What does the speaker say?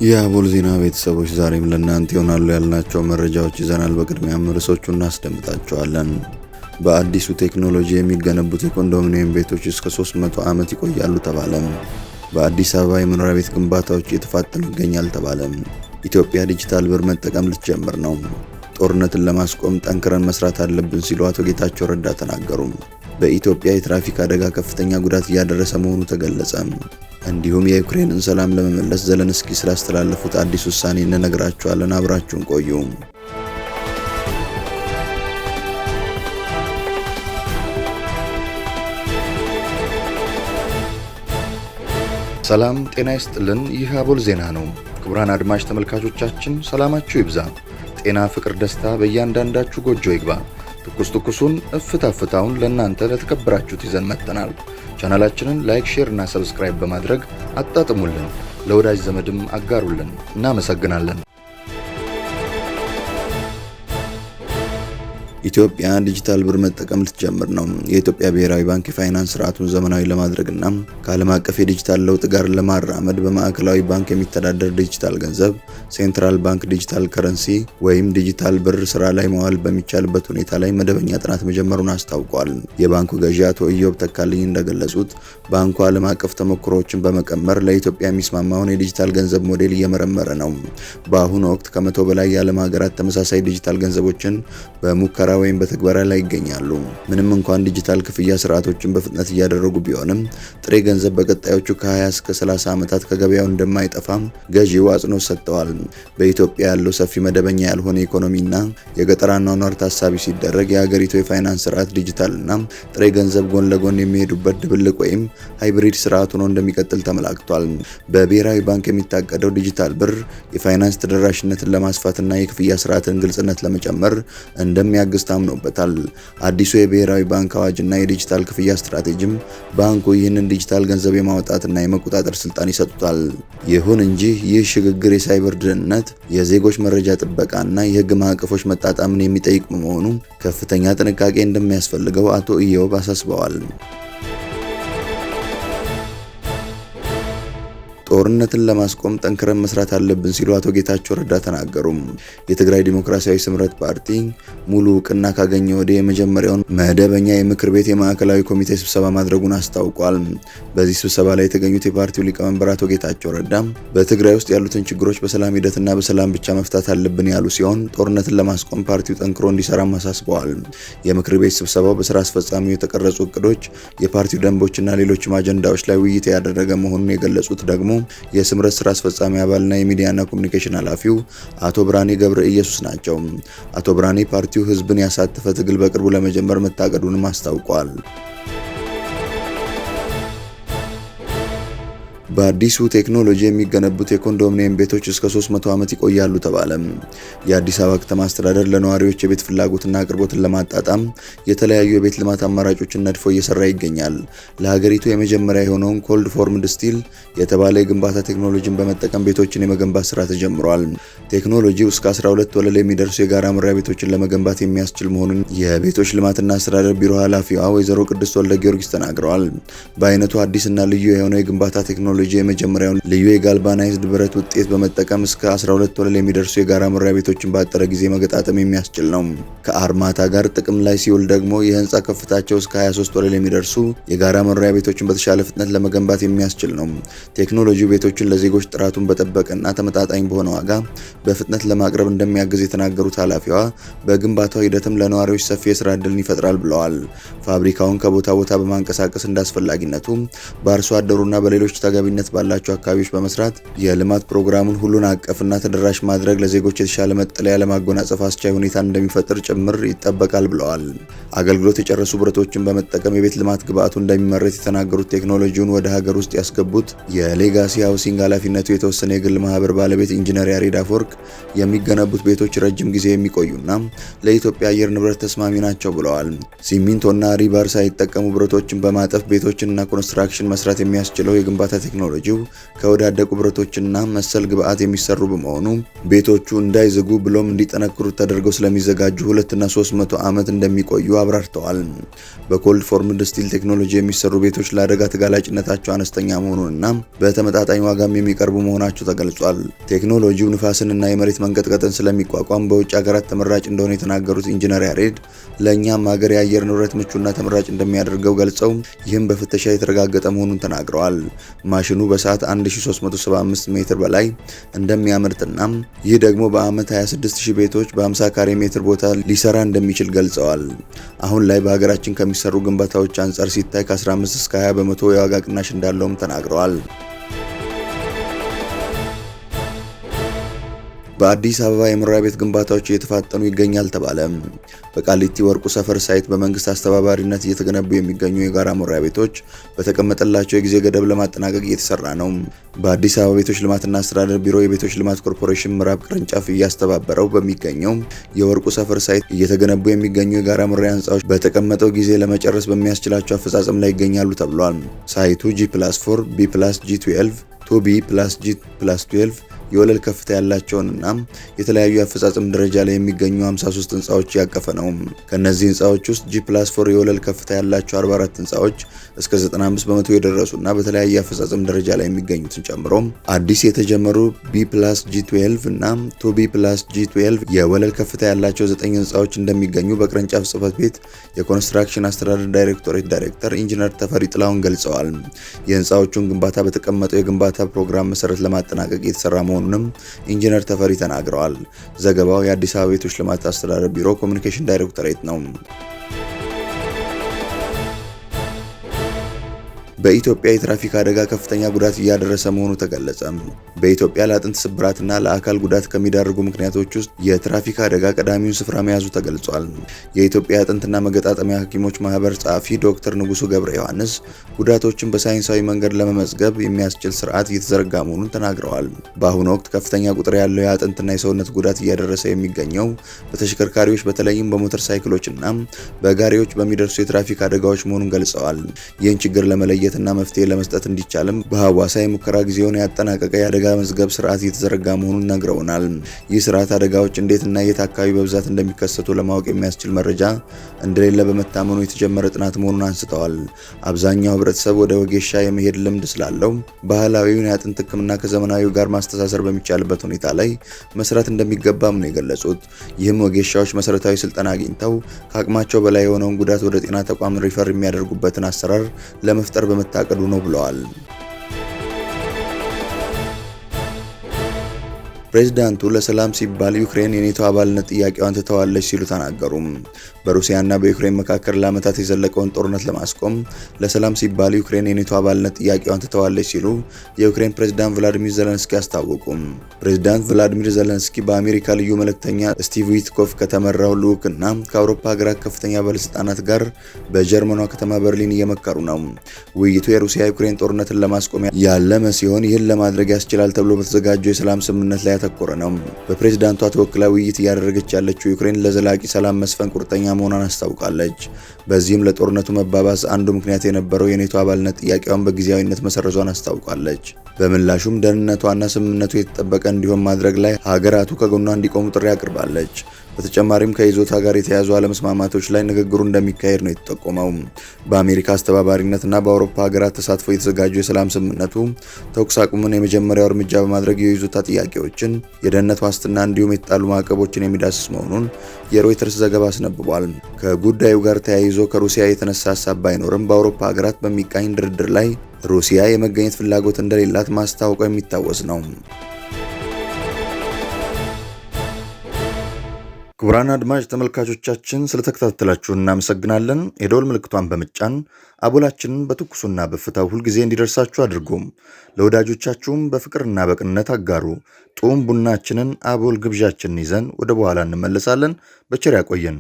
የአቦል ዜና ቤተሰቦች ዛሬም ለእናንተ ይሆናሉ ያልናቸው መረጃዎች ይዘናል። በቅድሚያም ርዕሶቹን እናስደምጣቸዋለን። በአዲሱ ቴክኖሎጂ የሚገነቡት የኮንዶሚኒየም ቤቶች እስከ 300 ዓመት ይቆያሉ ተባለም። በአዲስ አበባ የመኖሪያ ቤት ግንባታዎች እየተፋጠኑ ይገኛል ተባለም። ኢትዮጵያ ዲጂታል ብር መጠቀም ልትጀምር ነው። ጦርነትን ለማስቆም ጠንክረን መስራት አለብን ሲሉ አቶ ጌታቸው ረዳ ተናገሩ። በኢትዮጵያ የትራፊክ አደጋ ከፍተኛ ጉዳት እያደረሰ መሆኑ ተገለጸ። እንዲሁም የዩክሬንን ሰላም ለመመለስ ዘለንስኪ ስላስተላለፉት አዲስ ውሳኔ እንነግራችኋለን። አብራችሁን ቆዩ። ሰላም ጤና ይስጥልን። ይህ አቦል ዜና ነው። ክቡራን አድማጭ ተመልካቾቻችን ሰላማችሁ ይብዛ፣ ጤና፣ ፍቅር፣ ደስታ በእያንዳንዳችሁ ጎጆ ይግባ። ትኩሱን እፍታ ፍታውን ለእናንተ ለተከበራችሁት ይዘን መጥተናል። ቻናላችንን ላይክ፣ ሼር እና ሰብስክራይብ በማድረግ አጣጥሙልን፣ ለወዳጅ ዘመድም አጋሩልን። እናመሰግናለን። ኢትዮጵያ ዲጂታል ብር መጠቀም ልትጀምር ነው። የኢትዮጵያ ብሔራዊ ባንክ የፋይናንስ ስርዓቱን ዘመናዊ ለማድረግና ከዓለም አቀፍ የዲጂታል ለውጥ ጋር ለማራመድ በማዕከላዊ ባንክ የሚተዳደር ዲጂታል ገንዘብ ሴንትራል ባንክ ዲጂታል ከረንሲ ወይም ዲጂታል ብር ስራ ላይ መዋል በሚቻልበት ሁኔታ ላይ መደበኛ ጥናት መጀመሩን አስታውቋል። የባንኩ ገዢ አቶ ኢዮብ ተካልኝ እንደገለጹት ባንኩ ዓለም አቀፍ ተሞክሮዎችን በመቀመር ለኢትዮጵያ የሚስማማውን የዲጂታል ገንዘብ ሞዴል እየመረመረ ነው። በአሁኑ ወቅት ከ100 በላይ የዓለም ሀገራት ተመሳሳይ ዲጂታል ገንዘቦችን በሙከራ ወይም በተግባራ ላይ ይገኛሉ። ምንም እንኳን ዲጂታል ክፍያ ስርዓቶችን በፍጥነት እያደረጉ ቢሆንም ጥሬ ገንዘብ በቀጣዮቹ ከ20 እስከ 30 ዓመታት ከገበያው እንደማይጠፋም ገዢው አጽንኦት ሰጥተዋል። በኢትዮጵያ ያለው ሰፊ መደበኛ ያልሆነ ኢኮኖሚና የገጠር አኗኗር ታሳቢ ሲደረግ የሀገሪቱ የፋይናንስ ስርዓት ዲጂታልና ጥሬ ገንዘብ ጎን ለጎን የሚሄዱበት ድብልቅ ወይም ሃይብሪድ ስርዓት ሆኖ እንደሚቀጥል ተመላክቷል። በብሔራዊ ባንክ የሚታቀደው ዲጂታል ብር የፋይናንስ ተደራሽነትን ለማስፋትና የክፍያ ስርዓትን ግልጽነት ለመጨመር እንደሚያግዝ ታምኖበታል። አዲሱ የብሔራዊ ባንክ አዋጅና የዲጂታል ክፍያ ስትራቴጂም ባንኩ ይህንን ዲጂታል ገንዘብ የማውጣትና የመቆጣጠር ስልጣን ይሰጡታል። ይሁን እንጂ ይህ ሽግግር የሳይበር ደህንነት፣ የዜጎች መረጃ ጥበቃና የህግ ማዕቀፎች መጣጣምን የሚጠይቅ በመሆኑ ከፍተኛ ጥንቃቄ እንደሚያስፈልገው አቶ ኢዮብ አሳስበዋል። ጦርነትን ለማስቆም ጠንክረን መስራት አለብን ሲሉ አቶ ጌታቸው ረዳ ተናገሩ። የትግራይ ዲሞክራሲያዊ ስምረት ፓርቲ ሙሉ እውቅና ካገኘ ወዲህ የመጀመሪያውን መደበኛ የምክር ቤት የማዕከላዊ ኮሚቴ ስብሰባ ማድረጉን አስታውቋል። በዚህ ስብሰባ ላይ የተገኙት የፓርቲው ሊቀመንበር አቶ ጌታቸው ረዳ በትግራይ ውስጥ ያሉትን ችግሮች በሰላም ሂደትና በሰላም ብቻ መፍታት አለብን ያሉ ሲሆን ጦርነትን ለማስቆም ፓርቲው ጠንክሮ እንዲሰራም አሳስበዋል። የምክር ቤት ስብሰባው በስራ አስፈጻሚው የተቀረጹ እቅዶች፣ የፓርቲው ደንቦችና ሌሎችም አጀንዳዎች ላይ ውይይት ያደረገ መሆኑን የገለጹት ደግሞ የስምረት ስራ አስፈጻሚ አባልና የሚዲያና ኮሙኒኬሽን ኃላፊው አቶ ብርሃኔ ገብረ ኢየሱስ ናቸው። አቶ ብርሃኔ ፓርቲው ህዝብን ያሳተፈ ትግል በቅርቡ ለመጀመር መታቀዱንም አስታውቋል። በአዲሱ ቴክኖሎጂ የሚገነቡት የኮንዶሚኒየም ቤቶች እስከ 300 ዓመት ይቆያሉ ተባለ። የአዲስ አበባ ከተማ አስተዳደር ለነዋሪዎች የቤት ፍላጎትና አቅርቦትን ለማጣጣም የተለያዩ የቤት ልማት አማራጮችን ነድፎ እየሰራ ይገኛል። ለሀገሪቱ የመጀመሪያ የሆነውን ኮልድ ፎርምድ ስቲል የተባለ የግንባታ ቴክኖሎጂን በመጠቀም ቤቶችን የመገንባት ስራ ተጀምሯል። ቴክኖሎጂው እስከ 12 ወለል የሚደርሱ የጋራ መኖሪያ ቤቶችን ለመገንባት የሚያስችል መሆኑን የቤቶች ልማትና አስተዳደር ቢሮ ኃላፊዋ ወይዘሮ ቅድስት ወልደ ጊዮርጊስ ተናግረዋል። በአይነቱ አዲስና ልዩ የሆነው የግንባታ ቴክኖሎጂ የመጀመሪያውን ልዩ የጋልቫናይዝድ ብረት ውጤት በመጠቀም እስከ 12 ወለል የሚደርሱ የጋራ መኖሪያ ቤቶችን በአጠረ ጊዜ መገጣጠም የሚያስችል ነው። ከአርማታ ጋር ጥቅም ላይ ሲውል ደግሞ የህንፃ ከፍታቸው እስከ 23 ወለል የሚደርሱ የጋራ መኖሪያ ቤቶችን በተሻለ ፍጥነት ለመገንባት የሚያስችል ነው። ቴክኖሎጂው ቤቶችን ለዜጎች ጥራቱን በጠበቀና ተመጣጣኝ በሆነ ዋጋ በፍጥነት ለማቅረብ እንደሚያግዝ የተናገሩት ኃላፊዋ በግንባታው ሂደትም ለነዋሪዎች ሰፊ የስራ ዕድልን ይፈጥራል ብለዋል። ፋብሪካውን ከቦታ ቦታ በማንቀሳቀስ እንዳስፈላጊነቱ በአርሶ አደሩና በሌሎች ተገቢነት ባላቸው አካባቢዎች በመስራት የልማት ፕሮግራሙን ሁሉን አቀፍና ተደራሽ ማድረግ ለዜጎች የተሻለ መጠለያ ለማጎናጸፍ አስቻይ ሁኔታን እንደሚፈጥር ጭምር ይጠበቃል ብለዋል። አገልግሎት የጨረሱ ብረቶችን በመጠቀም የቤት ልማት ግብአቱ እንደሚመረት የተናገሩት ቴክኖሎጂውን ወደ ሀገር ውስጥ ያስገቡት የሌጋሲ ሃውሲንግ ኃላፊነቱ የተወሰነ የግል ማህበር ባለቤት ኢንጂነር ያሬድ አፈወርቅ የሚገነቡት ቤቶች ረጅም ጊዜ የሚቆዩና ለኢትዮጵያ አየር ንብረት ተስማሚ ናቸው ብለዋል። ሲሚንቶና ሪባር ሳይጠቀሙ ብረቶችን በማጠፍ ቤቶችንና ኮንስትራክሽን መስራት የሚያስችለው የግንባታ ቴክኖሎጂው ከወዳደቁ ብረቶችና መሰል ግብአት የሚሰሩ በመሆኑ ቤቶቹ እንዳይዝጉ ብሎም እንዲጠነክሩ ተደርገው ስለሚዘጋጁ 2 እና 300 ዓመት እንደሚቆዩ አብራርተዋል። በኮልድ ፎርምድ ስቲል ቴክኖሎጂ የሚሰሩ ቤቶች ለአደጋ ተጋላጭነታቸው አነስተኛ መሆኑንና በተመጣጣኝ ዋጋም የሚቀርቡ መሆናቸው ተገልጿል። ቴክኖሎጂው ንፋስንና የመሬት መንቀጥቀጥን ስለሚቋቋም በውጭ ሀገራት ተመራጭ እንደሆነ የተናገሩት ኢንጂነር ያሬድ ለእኛም ሀገር የአየር ንብረት ምቹና ተመራጭ እንደሚያደርገው ገልጸው ይህም በፍተሻ የተረጋገጠ መሆኑን ተናግረዋል። ማሽኑ በሰዓት 1375 ሜትር በላይ እንደሚያመርትና ይህ ደግሞ በአመት 26000 ቤቶች በ50 ካሬ ሜትር ቦታ ሊሰራ እንደሚችል ገልጸዋል። አሁን ላይ በሀገራችን ከሚሰሩ ግንባታዎች አንጻር ሲታይ ከ15 እስከ 20 በመቶ የዋጋ ቅናሽ እንዳለውም ተናግረዋል። በአዲስ አበባ የመኖሪያ ቤት ግንባታዎች እየተፋጠኑ ይገኛል ተባለ። በቃሊቲ ወርቁ ሰፈር ሳይት በመንግስት አስተባባሪነት እየተገነቡ የሚገኙ የጋራ መኖሪያ ቤቶች በተቀመጠላቸው የጊዜ ገደብ ለማጠናቀቅ እየተሰራ ነው። በአዲስ አበባ ቤቶች ልማትና አስተዳደር ቢሮ የቤቶች ልማት ኮርፖሬሽን ምዕራብ ቅርንጫፍ እያስተባበረው በሚገኘው የወርቁ ሰፈር ሳይት እየተገነቡ የሚገኙ የጋራ መኖሪያ ህንፃዎች በተቀመጠው ጊዜ ለመጨረስ በሚያስችላቸው አፈጻጸም ላይ ይገኛሉ ተብሏል። ሳይቱ G+4፣ B+G12፣ 2B+G+12 የወለል ከፍታ ያላቸውንና የተለያዩ የአፈጻጸም ደረጃ ላይ የሚገኙ 53 ህንፃዎች ያቀፈ ነው። ከነዚህ ህንፃዎች ውስጥ G+4 የወለል ከፍታ ያላቸው 44 ህንፃዎች እስከ 95 በመቶ የደረሱና በተለያየ የአፈጻጸም ደረጃ ላይ የሚገኙትን ጨምሮ አዲስ የተጀመሩ B+G12 እና 2B+G12 የወለል ከፍታ ያላቸው 9 ህንፃዎች እንደሚገኙ በቅርንጫፍ ጽህፈት ቤት የኮንስትራክሽን አስተዳደር ዳይሬክቶሬት ዳይሬክተር ኢንጂነር ተፈሪ ጥላሁን ገልጸዋል። የህንፃዎቹን ግንባታ በተቀመጠው የግንባታ ፕሮግራም መሰረት ለማጠናቀቅ የተሰራ መሆኑንም ኢንጂነር ተፈሪ ተናግረዋል። ዘገባው የአዲስ አበባ ቤቶች ልማት አስተዳደር ቢሮ ኮሚኒኬሽን ዳይሬክቶሬት ነው። በኢትዮጵያ የትራፊክ አደጋ ከፍተኛ ጉዳት እያደረሰ መሆኑ ተገለጸ። በኢትዮጵያ ለአጥንት ስብራትና ለአካል ጉዳት ከሚዳርጉ ምክንያቶች ውስጥ የትራፊክ አደጋ ቀዳሚውን ስፍራ መያዙ ተገልጿል። የኢትዮጵያ የአጥንትና መገጣጠሚያ ሐኪሞች ማህበር ጸሐፊ ዶክተር ንጉሱ ገብረ ዮሐንስ ጉዳቶችን በሳይንሳዊ መንገድ ለመመዝገብ የሚያስችል ስርዓት እየተዘረጋ መሆኑን ተናግረዋል። በአሁኑ ወቅት ከፍተኛ ቁጥር ያለው የአጥንትና የሰውነት ጉዳት እያደረሰ የሚገኘው በተሽከርካሪዎች በተለይም በሞተር ሳይክሎችና በጋሪዎች በሚደርሱ የትራፊክ አደጋዎች መሆኑን ገልጸዋል። ይህን ችግር ለመለየትና መፍትሄ ለመስጠት እንዲቻልም በሐዋሳ የሙከራ ጊዜውን ያጠናቀቀ የአደጋ መዝገብ ስርዓት እየተዘረጋ መሆኑን ነግረውናል። ይህ ስርዓት አደጋዎች እንዴትና የት አካባቢ በብዛት እንደሚከሰቱ ለማወቅ የሚያስችል መረጃ እንደሌለ በመታመኑ የተጀመረ ጥናት መሆኑን አንስተዋል። አብዛኛው ህብረተሰብ ወደ ወጌሻ የመሄድ ልምድ ስላለው ባህላዊውን የአጥንት ሕክምና ከዘመናዊው ጋር ማስተሳሰር በሚቻልበት ሁኔታ ላይ መስራት እንደሚገባም ነው የገለጹት። ይህም ወጌሻዎች መሰረታዊ ስልጠና አግኝተው ከአቅማቸው በላይ የሆነውን ጉዳት ወደ ጤና ተቋም ሪፈር የሚያደርጉበትን አሰራር ለመፍጠር በመታቀዱ ነው ብለዋል። ፕሬዝዳንቱ ለሰላም ሲባል ዩክሬን የኔቶ አባልነት ጥያቄዋን ትተዋለች ሲሉ ተናገሩ። በሩሲያና በዩክሬን መካከል ለዓመታት የዘለቀውን ጦርነት ለማስቆም ለሰላም ሲባል ዩክሬን የኔቶ አባልነት ጥያቄዋን ትተዋለች ሲሉ የዩክሬን ፕሬዝዳንት ቭላዲሚር ዘለንስኪ አስታወቁ። ፕሬዝዳንት ቭላዲሚር ዘለንስኪ በአሜሪካ ልዩ መልእክተኛ ስቲቭ ዊትኮፍ ከተመራው ልዑክና ከአውሮፓ ሀገራት ከፍተኛ ባለስልጣናት ጋር በጀርመኗ ከተማ በርሊን እየመከሩ ነው። ውይይቱ የሩሲያ ዩክሬን ጦርነትን ለማስቆም ያለመ ሲሆን ይህን ለማድረግ ያስችላል ተብሎ በተዘጋጀው የሰላም ስምምነት ላይ ያተኮረ ነው። በፕሬዝዳንቷ ተወክላ ውይይት እያደረገች ያለችው ዩክሬን ለዘላቂ ሰላም መስፈን ቁርጠኛ መሆኗን አስታውቃለች። በዚህም ለጦርነቱ መባባስ አንዱ ምክንያት የነበረው የኔቶ አባልነት ጥያቄዋን በጊዜያዊነት መሰረዟን አስታውቃለች። በምላሹም ደህንነቷና ስምምነቱ የተጠበቀ እንዲሆን ማድረግ ላይ ሀገራቱ ከጎኗ እንዲቆሙ ጥሪ አቅርባለች። በተጨማሪም ከይዞታ ጋር የተያዙ አለመስማማቶች ላይ ንግግሩ እንደሚካሄድ ነው የተጠቆመው። በአሜሪካ አስተባባሪነትና በአውሮፓ ሀገራት ተሳትፎ የተዘጋጀው የሰላም ስምምነቱ ተኩስ አቁምን የመጀመሪያው እርምጃ በማድረግ የይዞታ ጥያቄዎችን፣ የደህንነት ዋስትና እንዲሁም የተጣሉ ማዕቀቦችን የሚዳስስ መሆኑን የሮይተርስ ዘገባ አስነብቧል። ከጉዳዩ ጋር ተያይዞ ከሩሲያ የተነሳ ሀሳብ ባይኖርም በአውሮፓ ሀገራት በሚቃኝ ድርድር ላይ ሩሲያ የመገኘት ፍላጎት እንደሌላት ማስታወቋ የሚታወስ ነው። ክቡራን አድማጭ ተመልካቾቻችን ስለተከታተላችሁ እናመሰግናለን። የደወል ምልክቷን በመጫን አቦላችንን በትኩሱና በፍታው ሁልጊዜ እንዲደርሳችሁ አድርጉም። ለወዳጆቻችሁም በፍቅርና በቅንነት አጋሩ። ጡም ቡናችንን አቦል ግብዣችንን ይዘን ወደ በኋላ እንመለሳለን። በቸር ያቆየን።